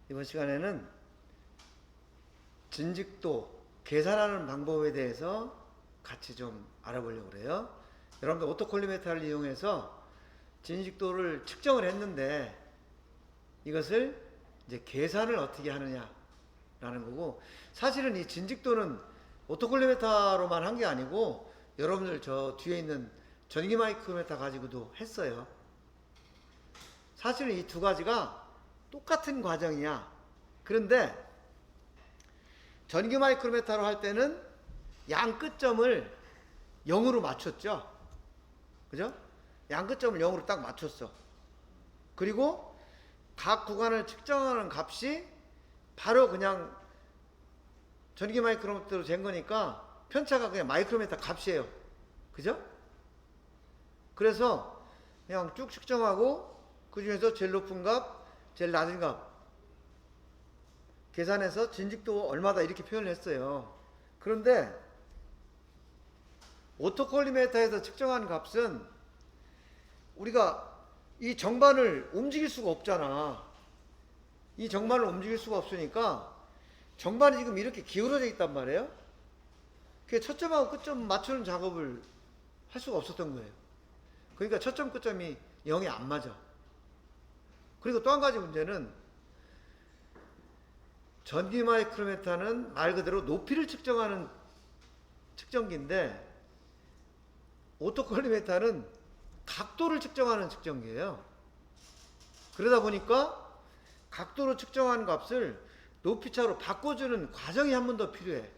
이번 시간에는 진직도 계산하는 방법에 대해서 같이 좀 알아보려고 그래요. 여러분들 오토콜리메터를 이용해서 진직도를 측정을 했는데 이것을 이제 계산을 어떻게 하느냐라는 거고, 사실은 이 진직도는 오토콜리메터로만 한 게 아니고 여러분들 저 뒤에 있는 전기 마이크로메터 가지고도 했어요. 사실은 이 두 가지가 똑같은 과정이야. 그런데 전기 마이크로메터로 할 때는 양 끝점을 0으로 맞췄죠. 그죠? 양 끝점을 0으로 딱 맞췄어. 그리고 각 구간을 측정하는 값이 바로 그냥 전기 마이크로메터로 잰 거니까 편차가 그냥 마이크로메터 값이에요. 그죠? 그래서 그냥 쭉 측정하고 그 중에서 제일 높은 값, 제일 낮은 값 계산해서 진직도 얼마다 이렇게 표현을 했어요. 그런데 오토콜리메터에서 측정한 값은 우리가 이 정반을 움직일 수가 없잖아. 이 정반을 움직일 수가 없으니까 정반이 지금 이렇게 기울어져 있단 말이에요. 그게 초점하고 끝점 맞추는 작업을 할 수가 없었던 거예요. 그러니까 초점 끝점이 0이 안 맞아. 그리고 또 한 가지 문제는 전기 마이크로메터는 말 그대로 높이를 측정하는 측정기인데 오토콜리메터는 각도를 측정하는 측정기예요. 그러다 보니까 각도로 측정하는 값을 높이차로 바꿔주는 과정이 한 번 더 필요해.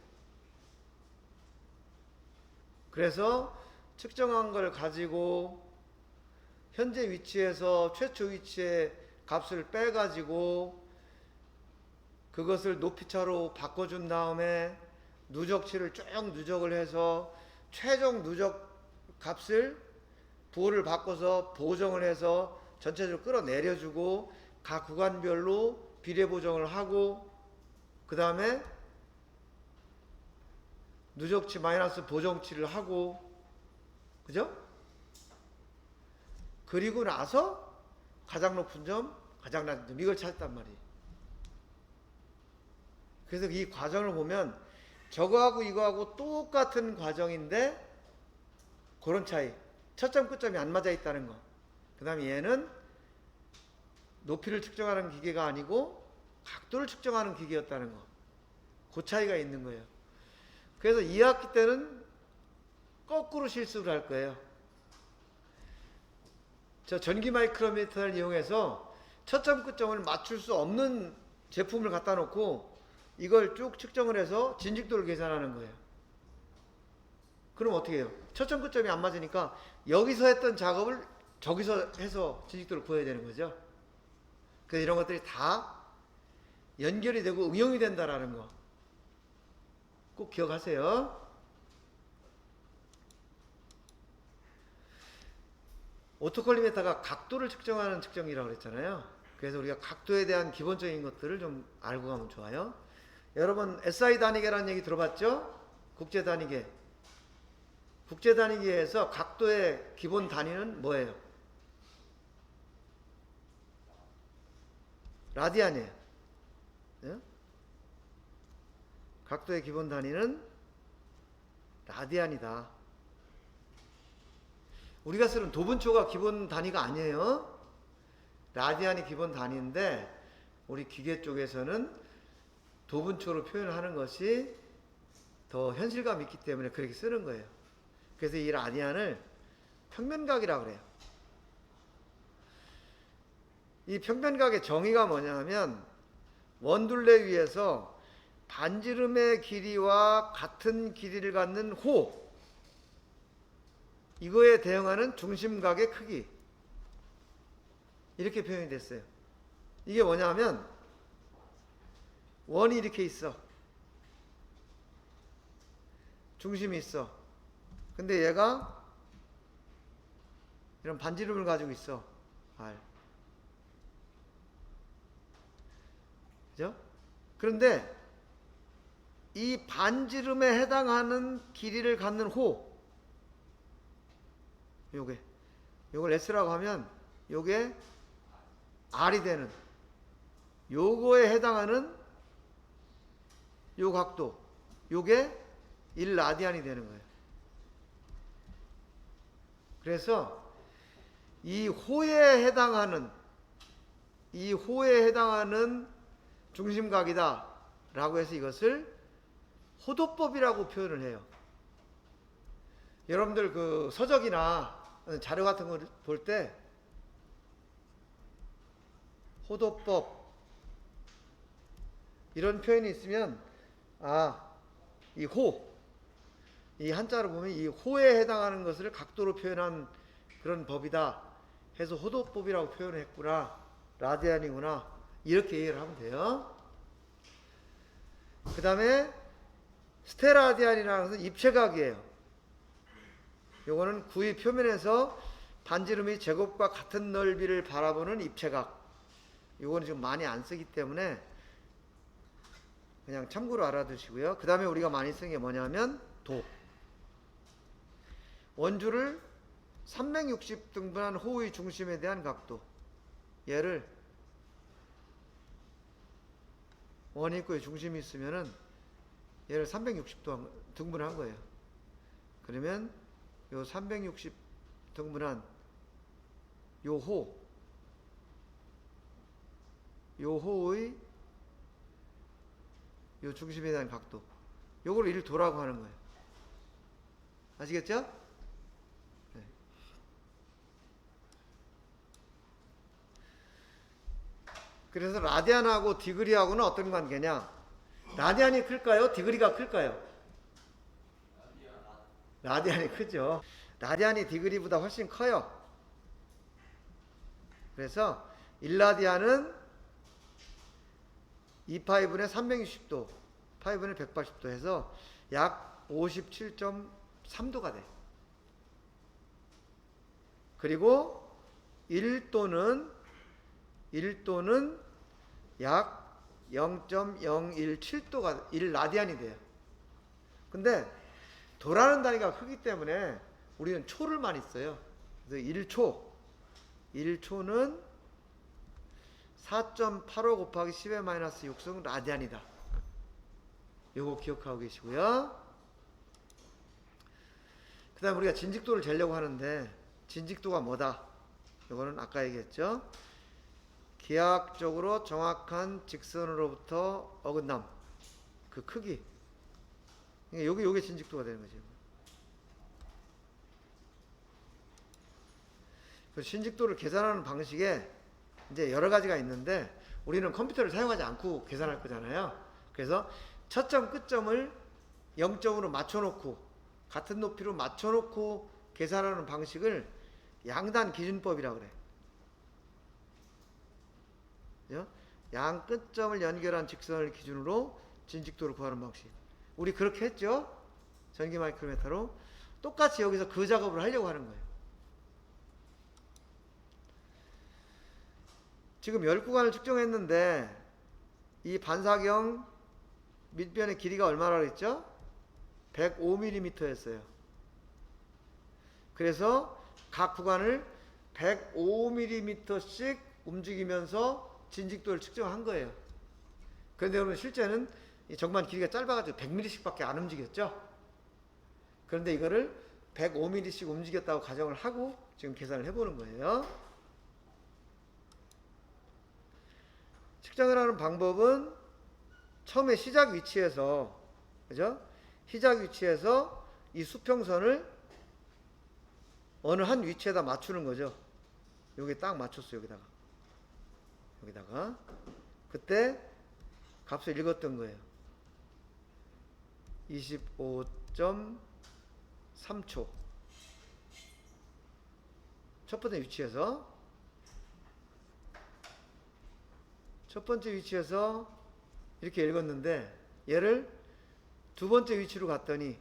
그래서 측정한 걸 가지고 현재 위치에서 최초 위치의 값을 빼가지고 그것을 높이차로 바꿔준 다음에 누적치를 쭉 누적을 해서 최종 누적 값을 부호를 바꿔서 보정을 해서 전체적으로 끌어내려주고 각 구간별로 비례 보정을 하고 그 다음에 누적치 마이너스 보정치를 하고, 그죠? 그리고 나서 가장 높은 점, 가장 낮은 점 이걸 찾았단 말이에요. 그래서 이 과정을 보면 저거하고 이거하고 똑같은 과정인데 그런 차이, 첫점 끝점이 안 맞아 있다는 거. 그 다음에 얘는 높이를 측정하는 기계가 아니고 각도를 측정하는 기계였다는 거. 그 차이가 있는 거예요. 그래서 2학기 때는 거꾸로 실수를 할 거예요. 저 전기 마이크로미터를 이용해서 첫점 끝점을 맞출 수 없는 제품을 갖다 놓고 이걸 쭉 측정을 해서 진직도를 계산하는 거예요. 그럼 어떻게 해요? 첫점 끝점이 안 맞으니까 여기서 했던 작업을 저기서 해서 진직도를 구해야 되는 거죠. 그래서 이런 것들이 다 연결이 되고 응용이 된다라는 거 꼭 기억하세요. 오토콜리메터가 각도를 측정하는 측정기라고 그랬잖아요. 그래서 우리가 각도에 대한 기본적인 것들을 좀 알고 가면 좋아요. 여러분 SI 단위계라는 얘기 들어봤죠? 국제 단위계. 국제 단위계에서 각도의 기본 단위는 뭐예요? 라디안이에요. 네? 각도의 기본 단위는 라디안이다. 우리가 쓰는 도분초가 기본 단위가 아니에요. 라디안이 기본 단위인데 우리 기계 쪽에서는 도분초로 표현을 하는 것이 더 현실감 있기 때문에 그렇게 쓰는 거예요. 그래서 이 라디안을 평면각이라고 그래요. 이 평면각의 정의가 뭐냐면 원둘레 위에서 반지름의 길이와 같은 길이를 갖는 호, 이거에 대응하는 중심각의 크기, 이렇게 표현이 됐어요. 이게 뭐냐면 원이 이렇게 있어. 중심이 있어. 근데 얘가 이런 반지름을 가지고 있어. R. 그죠? 그런데 이 반지름에 해당하는 길이를 갖는 호, 요걸 S라고 하면 요게 R이 되는, 요거에 해당하는 요 각도, 요게 1라디안이 되는 거예요. 그래서 이 호에 해당하는 중심각이다 라고 해서 이것을 호도법이라고 표현을 해요. 여러분들 그 서적이나 자료 같은 걸 볼 때 호도법 이런 표현이 있으면 이 호, 이 한자로 보면 이 호에 해당하는 것을 각도로 표현한 그런 법이다 해서 호도법이라고 표현을 했구나, 라디안이구나, 이렇게 이해를 하면 돼요. 그 다음에 스테라디안이라는 것은 입체각이에요. 요거는 구의 표면에서 반지름의 제곱과 같은 넓이를 바라보는 입체각. 요거는 지금 많이 안 쓰기 때문에 그냥 참고로 알아두시고요. 그 다음에 우리가 많이 쓰는 게 뭐냐면 도. 원주를 360등분한 호의 중심에 대한 각도. 얘를 원이 있고 중심이 있으면은 얘를 360도 등분한 거예요. 그러면 요 360 등분한 요 호의 요 중심에 대한 각도, 요걸 1도라고 하는 거예요. 아시겠죠? 네. 그래서 라디안하고 디그리하고는 어떤 관계냐? 라디안이 클까요? 디그리가 클까요? 라디안이 크죠. 라디안이 디그리보다 훨씬 커요. 그래서 1라디안은 2파이분의 360도, 파이분의 180도 해서 약 57.3도가 돼. 그리고 1도는 약 0.017도가 1라디안이 돼요. 근데 도라는 단위가 크기 때문에 우리는 초를 많이 써요. 그래서 1초는 4.85 곱하기 10의 마이너스 6승 라디안이다. 요거 기억하고 계시고요. 그 다음 우리가 진직도를 재려고 하는데 진직도가 뭐다? 요거는 아까 얘기했죠. 기하학적으로 정확한 직선으로부터 어긋남, 그 크기. 요게 진직도가 되는 거죠. 그 진직도를 계산하는 방식에 이제 여러 가지가 있는데 우리는 컴퓨터를 사용하지 않고 계산할 거잖아요. 그래서 첫점 끝점을 0점으로 맞춰놓고 같은 높이로 맞춰놓고 계산하는 방식을 양단 기준법이라고 그래. 양 끝점을 연결한 직선을 기준으로 진직도를 구하는 방식. 우리 그렇게 했죠? 전기 마이크로미터로. 똑같이 여기서 그 작업을 하려고 하는 거예요. 지금 열구간을 측정했는데 이 반사경 밑변의 길이가 얼마나 그랬죠? 105mm였어요. 그래서 각 구간을 105mm씩 움직이면서 진직도를 측정한 거예요. 그런데 여러분 실제는 이 정말 길이가 짧아가지고 100mm씩 밖에 안 움직였죠? 그런데 이거를 105mm씩 움직였다고 가정을 하고 지금 계산을 해보는 거예요. 측정을 하는 방법은 처음에 시작 위치에서, 그죠? 시작 위치에서 이 수평선을 어느 한 위치에다 맞추는 거죠. 여기 딱 맞췄어요. 여기다가 그때 값을 읽었던 거예요. 25.3초. 첫 번째 위치에서 이렇게 읽었는데 얘를 두 번째 위치로 갔더니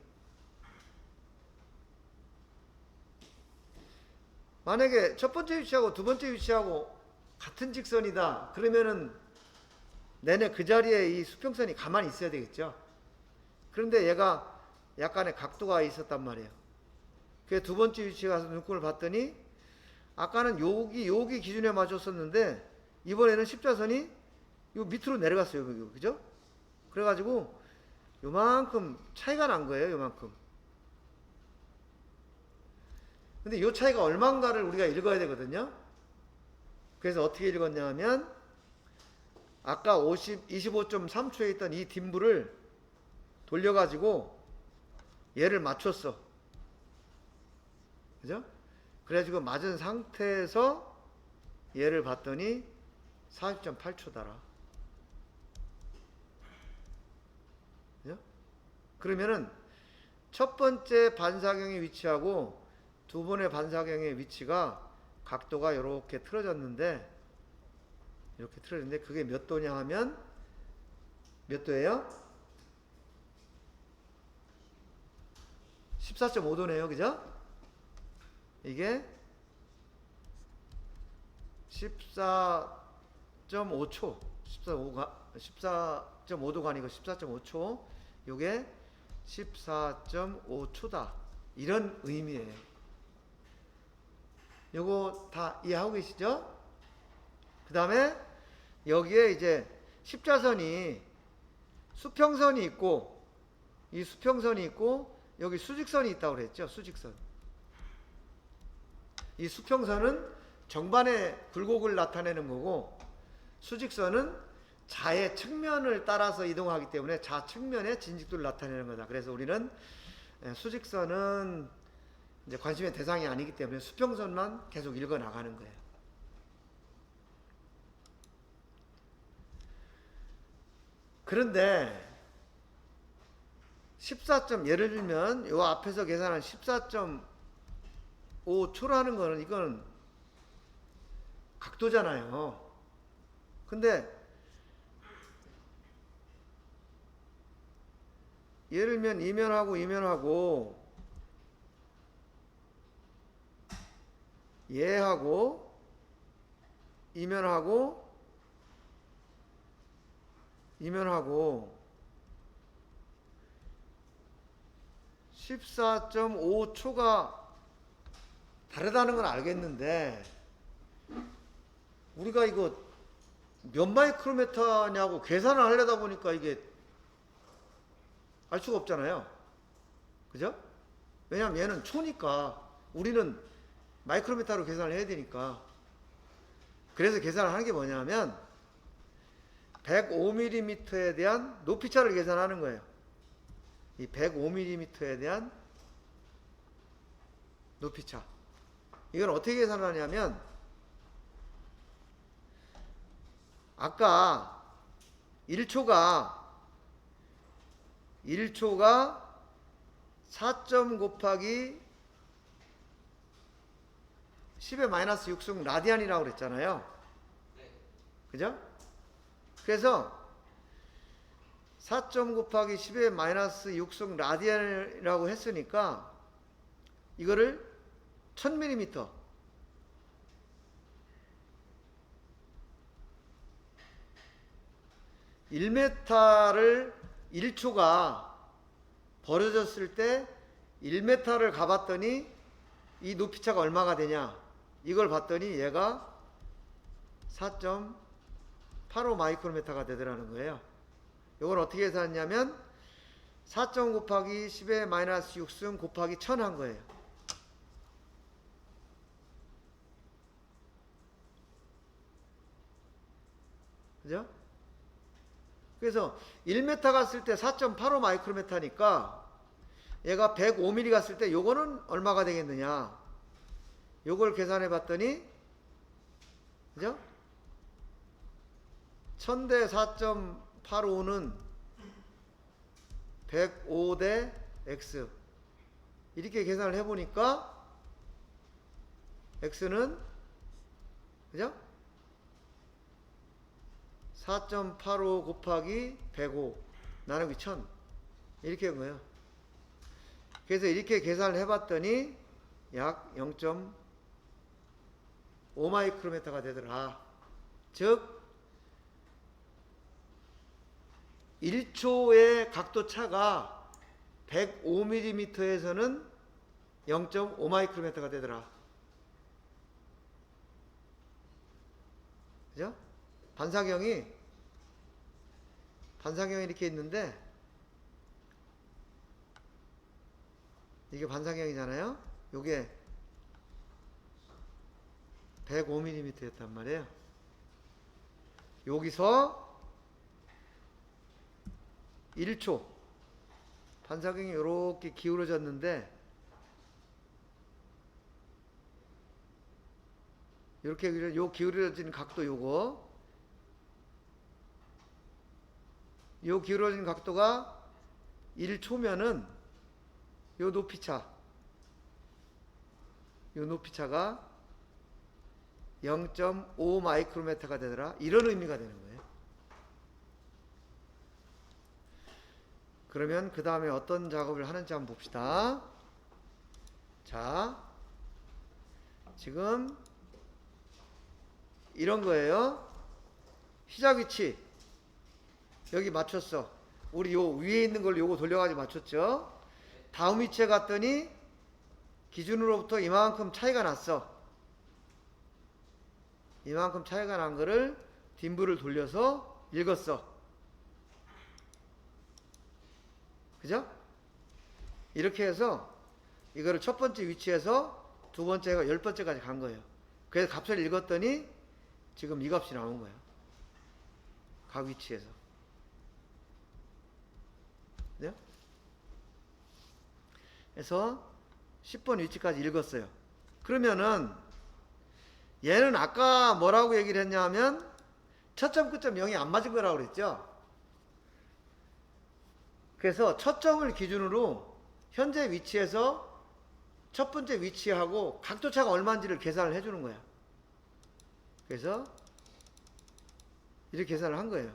만약에 첫 번째 위치하고 두 번째 위치하고 같은 직선이다 그러면은 내내 그 자리에 이 수평선이 가만히 있어야 되겠죠. 그런데 얘가 약간의 각도가 있었단 말이에요. 그래서 두 번째 위치에 가서 눈금을 봤더니 아까는 여기 기준에 맞췄었는데 이번에는 십자선이 요 밑으로 내려갔어요. 이거, 그죠? 그래가지고 요만큼 차이가 난 거예요. 요만큼. 근데 요 차이가 얼마인가를 우리가 읽어야 되거든요. 그래서 어떻게 읽었냐 하면 아까 25.3초에 있던 이 딤블을 돌려가지고 얘를 맞췄어. 그죠? 그래가지고 맞은 상태에서 얘를 봤더니 40.8초더라. 그죠? 그러면은 첫 번째 반사경의 위치하고 두 번의 반사경의 위치가 각도가 이렇게 틀어졌는데, 이렇게 틀어졌는데 그게 몇 도냐 하면 몇 도예요? 14.5도네요. 그죠? 이게 14.5초, 14.5도가 아니고 14.5초, 요게 14.5초다. 이런 의미예요. 요거 다 이해하고 계시죠? 그 다음에 여기에 이제 십자선이 수평선이 있고, 이 수평선이 있고, 여기 수직선이 있다고 그랬죠? 수직선. 이 수평선은 정반의 굴곡을 나타내는 거고, 수직선은 자의 측면을 따라서 이동하기 때문에 좌측면의 진직도를 나타내는 거다. 그래서 우리는 수직선은 이제 관심의 대상이 아니기 때문에 수평선만 계속 읽어 나가는 거예요. 그런데 예를 들면 요 앞에서 계산한 14.5초라는 거는 이건 각도잖아요. 근데 예를 들면 이면하고 얘하고 이면하고 14.5초가 다르다는 건 알겠는데, 우리가 이거 몇 마이크로미터냐고 계산을 하려다 보니까 이게 알 수가 없잖아요. 그죠? 왜냐면 얘는 초니까 우리는 마이크로미터로 계산을 해야 되니까. 그래서 계산을 하는 게 뭐냐면 105mm에 대한 높이차를 계산하는 거예요. 이 105mm에 대한 높이차. 이건 어떻게 계산하냐면 아까 1초가 4점 곱하기 10의 마이너스 6승 라디안이라고 그랬잖아요. 그죠? 그래서 4점 곱하기 10의 마이너스 6승 라디안이라고 했으니까 이거를 1000mm 1m를 1초가 벌어졌을 때 1m를 가봤더니 이 높이차가 얼마가 되냐, 이걸 봤더니 얘가 4.85 마이크로미터가 되더라는 거예요. 이걸 어떻게 계산했냐면 4점 곱하기 10의 마이너스 6승 곱하기 1000 한 거예요. 그죠? 그래서 1m 갔을 때 4.85 마이크로미터니까 얘가 105mm 갔을 때 요거는 얼마가 되겠느냐, 요걸 계산해 봤더니, 그죠? 1000대 4.85는 105 대 x, 이렇게 계산을 해보니까 x는, 그죠? 4.85 곱하기 105 나누기 1000, 이렇게 한 거예요. 그래서 이렇게 계산을 해봤더니 약 0.5 마이크로미터가 되더라. 즉 1초의 각도 차가 105mm에서는 0.5 마이크로미터가 되더라. 그죠? 반사경이 반사경이 이렇게 있는데 이게 반사경이잖아요. 요게 105mm였단 말이에요. 여기서 1초 반사경이 이렇게 기울어졌는데 이렇게 요 기울어진 각도 요거 요 기울어진 각도가 1초면은 요 높이차가 0.5 마이크로미터가 되더라. 이런 의미가 되는 거예요. 그러면 그 다음에 어떤 작업을 하는지 한번 봅시다. 자, 지금 이런 거예요. 시작 위치 여기 맞췄어. 우리 요 위에 있는 걸 요거 돌려가지고 맞췄죠. 다음 위치에 갔더니 기준으로부터 이만큼 차이가 났어. 이만큼 차이가 난 거를 딤블을 돌려서 읽었어. 그죠? 이렇게 해서 이거를 첫 번째 위치에서 두 번째가 10번째까지 간 거예요. 그래서 값을 읽었더니 지금 이 값이 나온 거예요. 각 위치에서. 네? 그래서 10번 위치까지 읽었어요. 그러면은 얘는 아까 뭐라고 얘기를 했냐면 첫점 끝점 0이 안 맞은 거라고 그랬죠. 그래서 첫 점을 기준으로 현재 위치에서 첫 번째 위치하고 각도차가 얼마인지를 계산을 해주는 거야. 그래서 이렇게 계산을 한 거예요.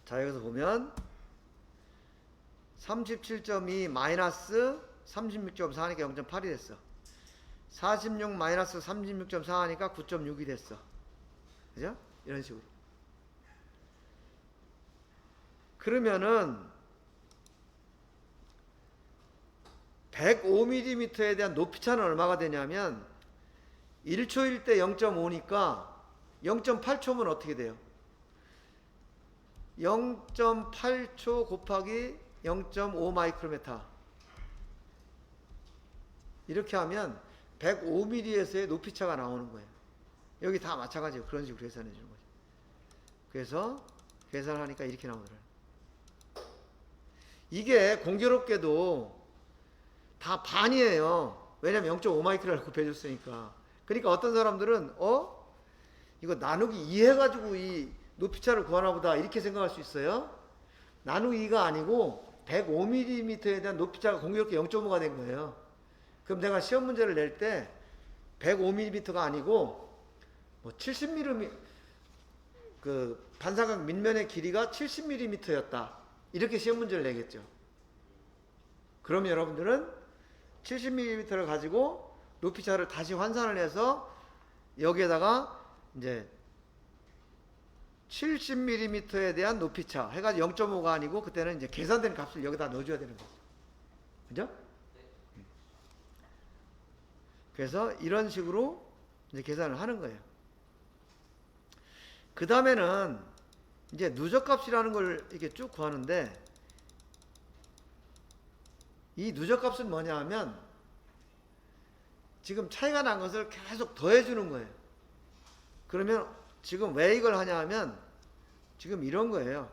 자, 여기서 보면 37.2 마이너스 36.4 하니까 0.8이 됐어. 46 마이너스 36.4 하니까 9.6이 됐어. 그죠? 이런 식으로. 그러면은 105mm에 대한 높이차는 얼마가 되냐면 1초일 때 0.5니까 0.8초면 어떻게 돼요? 0.8초 곱하기 0.5 마이크로미터 이렇게 하면 105mm에서의 높이차가 나오는 거예요. 여기 다 마찬가지예요. 그런 식으로 계산해 주는 거죠. 그래서 계산하니까 이렇게 나오더라고요. 이게 공교롭게도 다 반이에요. 왜냐면 0.5 마이크로를 곱해줬으니까. 그러니까 어떤 사람들은 이거 나누기 2 해가지고 이 높이차를 구하나 보다 이렇게 생각할 수 있어요. 나누기 2가 아니고 105mm에 대한 높이차가 공교롭게 0.5가 된 거예요. 그럼 내가 시험 문제를 낼 때 105mm가 아니고 뭐 70mm 그 반사각 밑면의 길이가 70mm였다. 이렇게 시험 문제를 내겠죠. 그러면 여러분들은 70mm를 가지고 높이차를 다시 환산을 해서 여기에다가 이제 70mm에 대한 높이차 해가지고 0.5가 아니고 그때는 이제 계산된 값을 여기다 넣어줘야 되는 거죠. 그죠? 그래서 이런 식으로 이제 계산을 하는 거예요. 그 다음에는 이제 누적값이라는 걸 이렇게 쭉 구하는데 이 누적값은 뭐냐 하면 지금 차이가 난 것을 계속 더해주는 거예요. 그러면 지금 왜 이걸 하냐 하면 지금 이런 거예요.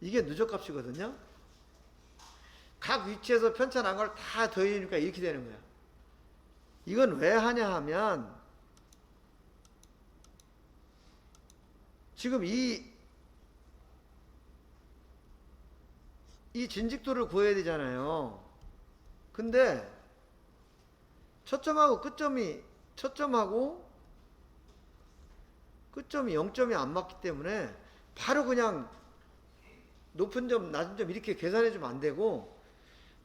이게 누적값이거든요. 각 위치에서 편차 난 걸 다 더해주니까 이렇게 되는 거야. 이건 왜 하냐 하면 지금 이 진직도를 구해야 되잖아요. 근데 첫점하고 끝점이 0점이 안 맞기 때문에 바로 그냥 높은 점 낮은 점 이렇게 계산해 주면 안 되고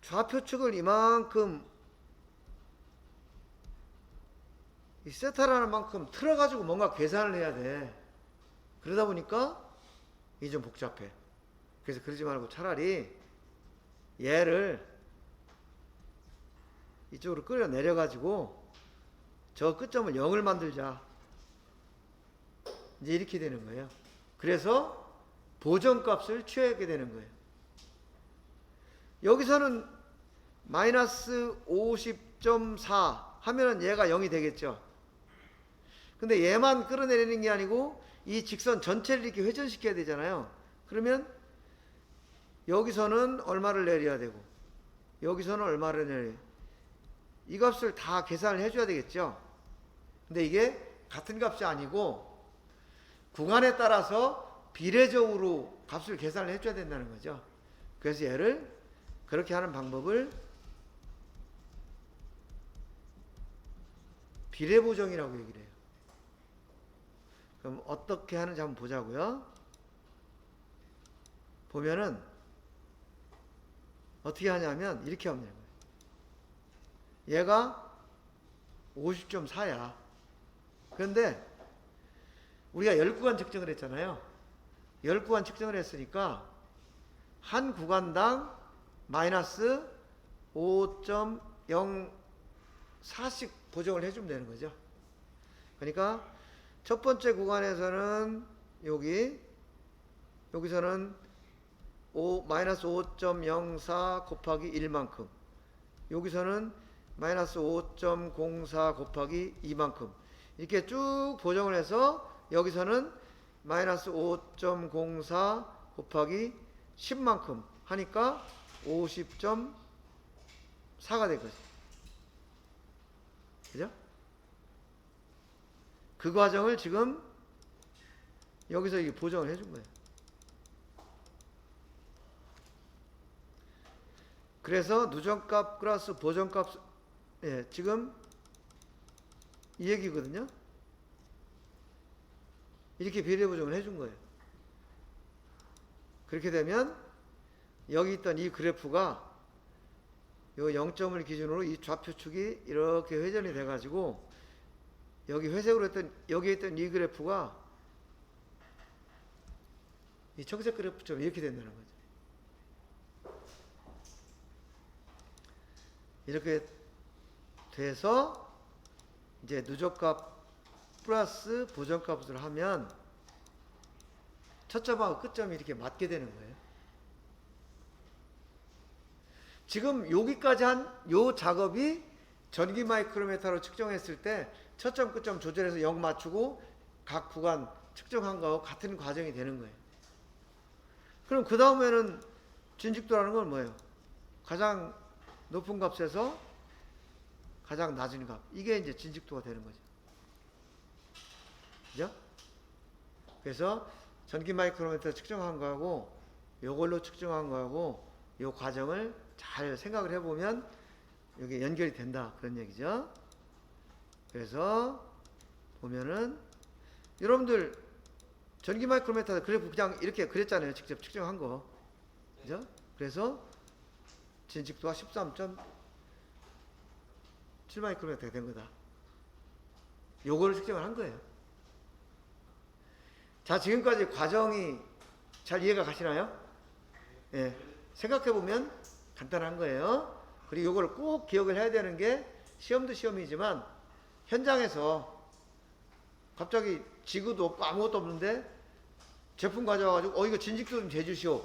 좌표축을 이만큼 이 세타라는 만큼 틀어가지고 뭔가 계산을 해야 돼. 그러다 보니까 이게 좀 복잡해. 그래서 그러지 말고 차라리 얘를 이쪽으로 끌어내려 가지고 저 끝점을 0을 만들자. 이제 이렇게 되는 거예요. 그래서 보정값을 취하게 되는 거예요. 여기서는 마이너스 50.4 하면은 얘가 0이 되겠죠. 근데 얘만 끌어내리는 게 아니고 이 직선 전체를 이렇게 회전시켜야 되잖아요. 그러면 여기서는 얼마를 내려야 되고 여기서는 얼마를 내려야, 이 값을 다 계산을 해줘야 되겠죠. 근데 이게 같은 값이 아니고 구간에 따라서 비례적으로 값을 계산을 해줘야 된다는 거죠. 그래서 얘를 그렇게 하는 방법을 비례보정이라고 얘기를 해요. 그럼 어떻게 하는지 한번 보자고요. 보면은 어떻게 하냐면 이렇게 하면 되는 거예요. 얘가 50.4야. 그런데 우리가 10구간 측정을 했잖아요. 10구간 측정을 했으니까 한 구간당 마이너스 5.04씩 보정을 해주면 되는 거죠. 그러니까 첫 번째 구간에서는 여기서는 마이너스 5.04 곱하기 1만큼, 여기서는 마이너스 5.04 곱하기 2만큼 이렇게 쭉 보정을 해서 여기서는 마이너스 5.04 곱하기 10만큼 하니까 50.4가 될 거죠. 그죠? 그 과정을 지금 여기서 이게 보정을 해준 거예요. 그래서 누전값 플러스 보정값, 예, 지금 이 얘기거든요. 이렇게 비례 보정을 해준 거예요. 그렇게 되면 여기 있던 이 그래프가 요 0점을 기준으로 이 좌표축이 이렇게 회전이 돼 가지고 여기 회색으로 했던 여기에 있던 이 그래프가 이 청색 그래프처럼 이렇게 된다는 거죠. 이렇게 돼서 이제 누적값 플러스 보정값을 하면 첫 점하고 끝점이 이렇게 맞게 되는 거예요. 지금 여기까지 한 요 작업이 전기 마이크로미터로 측정했을 때 첫 점 끝점 조절해서 0 맞추고 각 구간 측정한 거하고 같은 과정이 되는 거예요. 그럼 그 다음에는 진직도라는 건 뭐예요? 가장 높은 값에서 가장 낮은 값, 이게 이제 진직도가 되는 거죠. 그죠? 그래서 전기 마이크로미터 측정한 거하고 요걸로 측정한 거하고 요 과정을 잘 생각을 해보면 이게 연결이 된다, 그런 얘기죠. 그래서 보면은 여러분들 전기 마이크로미터 그래프 그냥 이렇게 그랬잖아요. 직접 측정한 거. 그죠? 그래서 진직도가 13.7 마이크로미터가 된 거다. 요거를 측정을 한 거예요. 자, 지금까지 과정이 잘 이해가 가시나요? 예. 생각해보면 간단한 거예요. 그리고 요걸 꼭 기억을 해야 되는 게 시험도 시험이지만 현장에서 갑자기 지구도 없고 아무것도 없는데 제품 가져와가지고 이거 진직도 좀 재주시오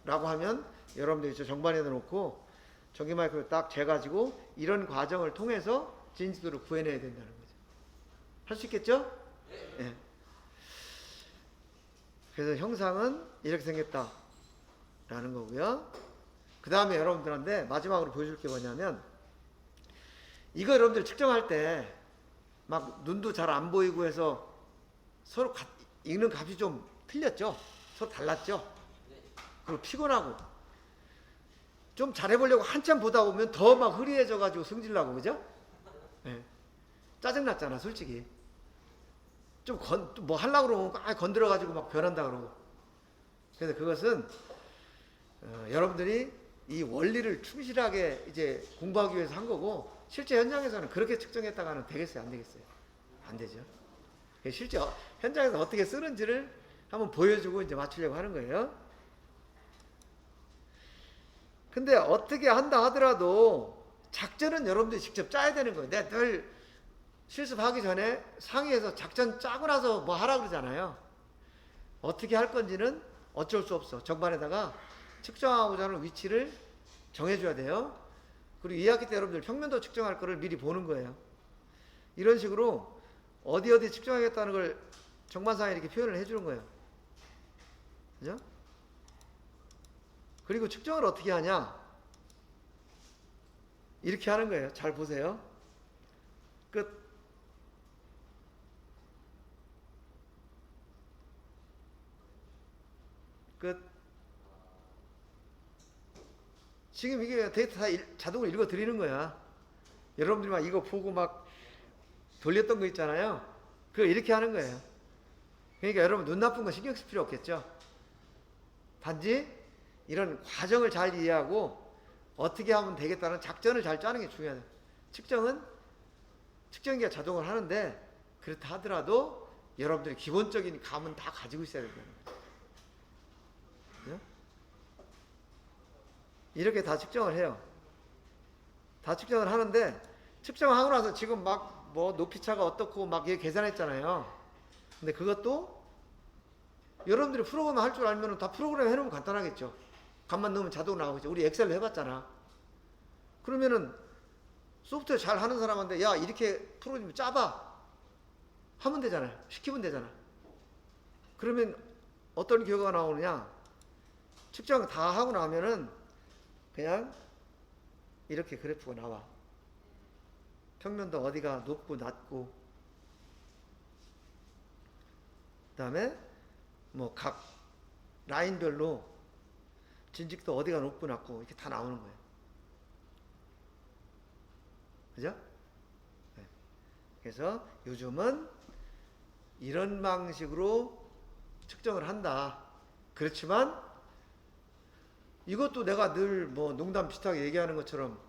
라고 하면 여러분들이 저 정반에 놓고 전기 마이크로 딱 재가지고 이런 과정을 통해서 진직도를 구해내야 된다는 거죠. 할 수 있겠죠? 네. 그래서 형상은 이렇게 생겼다 라는 거고요. 그 다음에 여러분들한테 마지막으로 보여줄 게 뭐냐면 이거 여러분들 측정할 때 막 눈도 잘 안 보이고 해서 서로 읽는 값이 좀 틀렸죠? 서로 달랐죠? 그리고 피곤하고 좀 잘해보려고 한참 보다 보면 더 막 흐리해져가지고 승질나고, 그죠? 네. 짜증났잖아, 솔직히. 좀 뭐 하려고 그러면 건드려가지고 막 변한다 그러고. 그래서 그것은 여러분들이 이 원리를 충실하게 이제 공부하기 위해서 한 거고, 실제 현장에서는 그렇게 측정했다가는 되겠어요, 안 되겠어요? 안 되죠. 실제 현장에서 어떻게 쓰는지를 한번 보여주고 이제 맞추려고 하는 거예요. 근데 어떻게 한다 하더라도 작전은 여러분들이 직접 짜야 되는 거예요. 내가 늘 실습하기 전에 상의해서 작전 짜고 나서 뭐 하라 그러잖아요. 어떻게 할 건지는 어쩔 수 없어. 정반에다가 측정하고자 하는 위치를 정해줘야 돼요. 그리고 2학기 때 여러분들 평면도 측정할 거를 미리 보는 거예요. 이런 식으로 어디 측정하겠다는 걸 정반상에 이렇게 표현을 해주는 거예요. 그죠? 그리고 측정을 어떻게 하냐? 이렇게 하는 거예요. 잘 보세요. 끝. 지금 이게 데이터 다 자동으로 읽어 드리는 거야. 여러분들이 막 이거 보고 막 돌렸던 거 있잖아요. 그거 이렇게 하는 거예요. 그러니까 여러분 눈 나쁜 거 신경 쓸 필요 없겠죠. 단지 이런 과정을 잘 이해하고 어떻게 하면 되겠다는 작전을 잘 짜는 게 중요하다. 측정은 측정기가 자동으로 하는데 그렇다 하더라도 여러분들이 기본적인 감은 다 가지고 있어야 된다는 거죠. 그죠? 이렇게 다 측정을 해요. 다 측정을 하는데 측정하고 나서 지금 막 뭐 높이차가 어떻고 막 이게 계산했잖아요. 근데 그것도 여러분들이 프로그램 할 줄 알면 다 프로그램 해놓으면 간단하겠죠. 값만 넣으면 자동으로 나오겠죠. 우리 엑셀로 해봤잖아. 그러면은 소프트웨어 잘 하는 사람한테 야 이렇게 프로그램 짜봐 하면 되잖아요. 시키면 되잖아. 그러면 어떤 결과가 나오느냐? 측정 다 하고 나면은 그냥 이렇게 그래프가 나와. 평면도 어디가 높고 낮고, 그 다음에 뭐 각 라인별로 진직도 어디가 높고 낮고 이렇게 다 나오는 거예요. 그죠? 네. 그래서 요즘은 이런 방식으로 측정을 한다. 그렇지만 이것도 내가 늘 뭐 농담 비슷하게 얘기하는 것처럼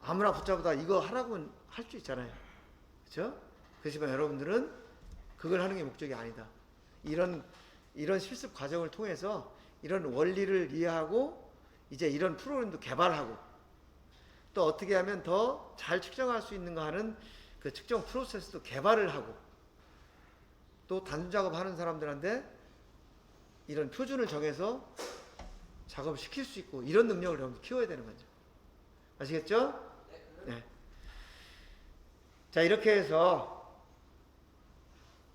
아무나 붙잡아다 이거 하라고 할 수 있잖아요. 그렇죠? 그렇지만 여러분들은 그걸 하는 게 목적이 아니다. 이런 실습 과정을 통해서 이런 원리를 이해하고 이제 이런 프로그램도 개발하고 또 어떻게 하면 더 잘 측정할 수 있는가 하는 그 측정 프로세스도 개발을 하고 또 단순 작업하는 사람들한테 이런 표준을 정해서 작업을 시킬 수 있고 이런 능력을 여러분 키워야 되는 거죠. 아시겠죠? 네. 자, 이렇게 해서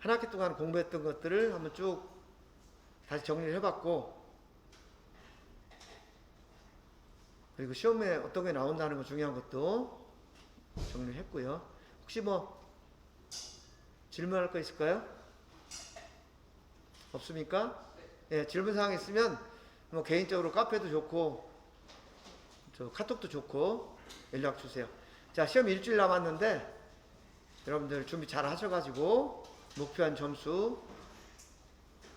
한 학기 동안 공부했던 것들을 한번 쭉 다시 정리를 해봤고, 그리고 시험에 어떤 게 나온다는 거 중요한 것도 정리를 했고요. 혹시 뭐 질문할 거 있을까요? 없습니까? 예, 질문사항 있으면 뭐 개인적으로 카페도 좋고 저 카톡도 좋고 연락 주세요. 자, 시험 일주일 남았는데 여러분들 준비 잘 하셔가지고 목표한 점수,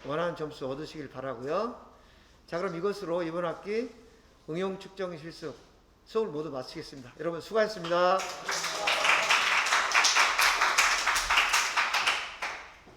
원하는 점수 얻으시길 바라고요. 자, 그럼 이것으로 이번 학기 응용 측정 실습 수업을 모두 마치겠습니다. 여러분 수고하셨습니다.